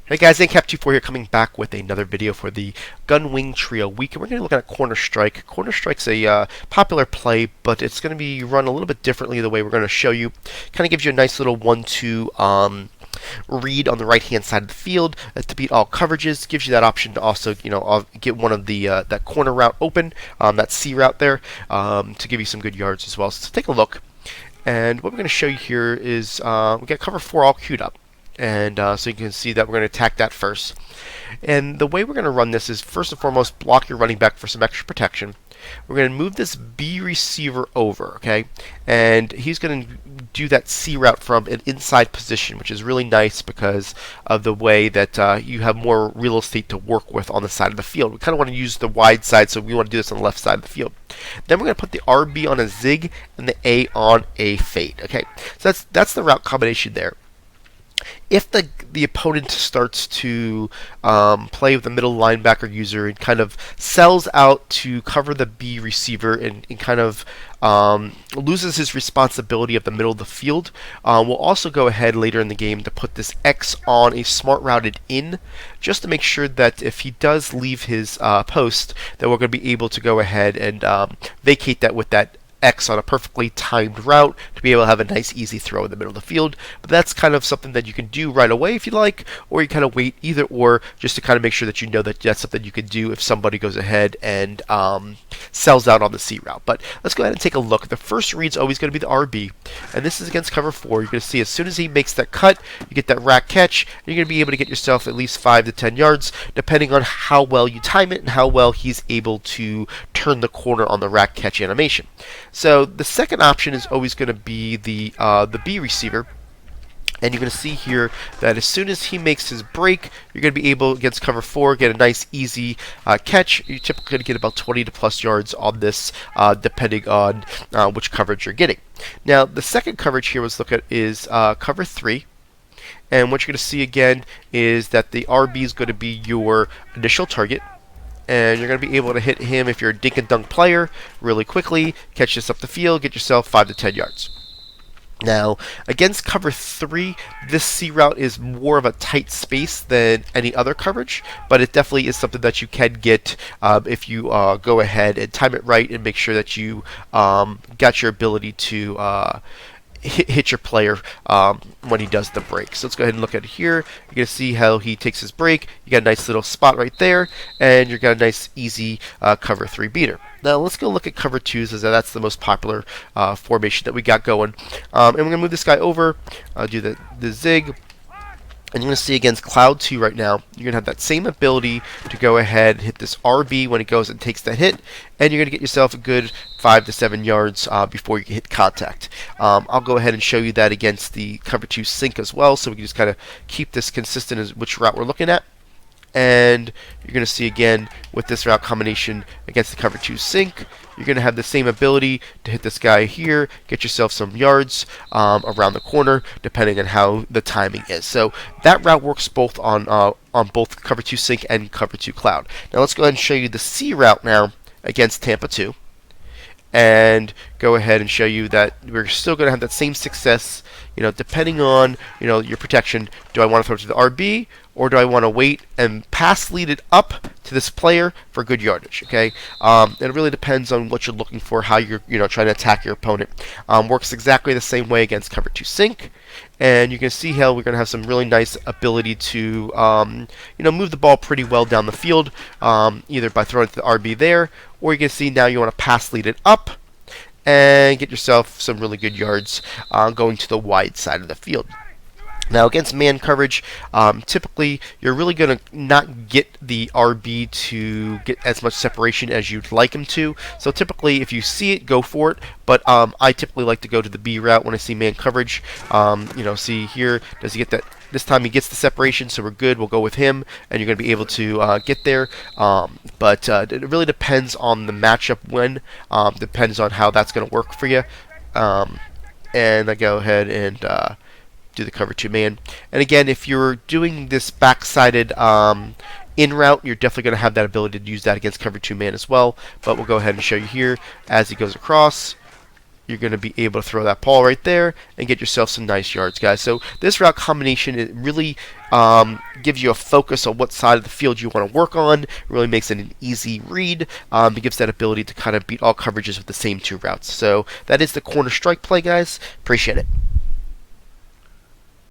Hey guys, AncapT4 here, coming back with another video for the Gunwing Trio week, and we're going to look at Corner Strike. Corner Strike's a popular play, but it's going to be run a little bit differently the way we're going to show you. Kind of gives you a nice little 1-2 read on the right-hand side of the field to beat all coverages. Gives you that option to also, get one of the that corner route open, that C route there, to give you some good yards as well. So take a look, and what we're going to show you here is we got cover 4 all queued up. And so you can see that we're going to attack that first. And the way we're going to run this is, first and foremost, block your running back for some extra protection. We're going to move this B receiver over, okay? And he's going to do that C route from an inside position, which is really nice because of the way that you have more real estate to work with on the side of the field. We kind of want to use the wide side, so we want to do this on the left side of the field. Then we're going to put the RB on a zig and the A on a fade, okay? So that's the route combination there. If the opponent starts to play with the middle linebacker user and kind of sells out to cover the B receiver and kind of loses his responsibility of the middle of the field, we'll also go ahead later in the game to put this X on a smart routed in, just to make sure that if he does leave his post, that we're going to be able to go ahead and vacate that with that X on a perfectly timed route to be able to have a nice easy throw in the middle of the field. But that's kind of something that you can do right away if you like, or you kind of wait, either or, just to kind of make sure that you know that that's something you can do if somebody goes ahead and sells out on the C route. But let's go ahead and take a look. The first read's always going to be the RB, and this is against cover 4. You're going to see as soon as he makes that cut, you get that rack catch, and you're going to be able to get yourself at least 5 to 10 yards, depending on how well you time it and how well he's able to turn the corner on the rack catch animation. So the second option is always going to be the B receiver. And you're going to see here that as soon as he makes his break, you're going to be able, against cover 4, get a nice easy catch. You're typically going to get about 20 to plus yards on this, depending on which coverage you're getting. Now, the second coverage here let's look at is cover 3. And what you're going to see again is that the RB is going to be your initial target. And you're going to be able to hit him if you're a dink and dunk player really quickly, catch this up the field, get yourself 5 to 10 yards. Now, against cover 3, this C route is more of a tight space than any other coverage, but it definitely is something that you can get if you go ahead and time it right and make sure that you got your ability to hit your player when he does the break. So let's go ahead and look at it here. You're going to see how he takes his break. You got a nice little spot right there, and you got a nice easy cover 3 beater. Now let's go look at cover 2s, as that's the most popular formation that we got going. And we're going to move this guy over, do the zig. And you're going to see against Cloud 2 right now, you're going to have that same ability to go ahead and hit this RB when it goes and takes that hit, and you're going to get yourself a good 5 to 7 yards before you hit contact. I'll go ahead and show you that against the cover 2 sink as well, so we can just kind of keep this consistent as which route we're looking at. And you're going to see again with this route combination against the cover 2 sink, you're going to have the same ability to hit this guy here, get yourself some yards around the corner, depending on how the timing is. So that route works both on both cover 2 sink and cover 2 cloud. Now let's go ahead and show you the C route now against Tampa 2. And go ahead and show you that we're still going to have that same success, depending on, your protection. Do I want to throw it to the RB, or do I want to wait and pass lead it up to this player for good yardage, okay? It really depends on what you're looking for, how you're, trying to attack your opponent. Works exactly the same way against cover 2 sink. And you can see how we're going to have some really nice ability to, move the ball pretty well down the field, either by throwing it to the RB there, or you can see now you want to pass lead it up and get yourself some really good yards going to the wide side of the field. Now against man coverage, typically you're really going to not get the RB to get as much separation as you'd like him to. So typically if you see it, go for it. But I typically like to go to the B route when I see man coverage. See here, does he get that? This time he gets the separation, so we're good. We'll go with him, and you're going to be able to get there. But it really depends on the matchup when. Depends on how that's going to work for you. And I go ahead and do the cover 2 man. And again, if you're doing this back-sided in route, you're definitely going to have that ability to use that against cover 2 man as well. But we'll go ahead and show you here as he goes across. you're going to be able to throw that ball right there and get yourself some nice yards, guys. So this route combination, it really gives you a focus on what side of the field you want to work on. It really makes it an easy read. It gives that ability to kind of beat all coverages with the same two routes. So that is the corner strike play, guys. Appreciate it.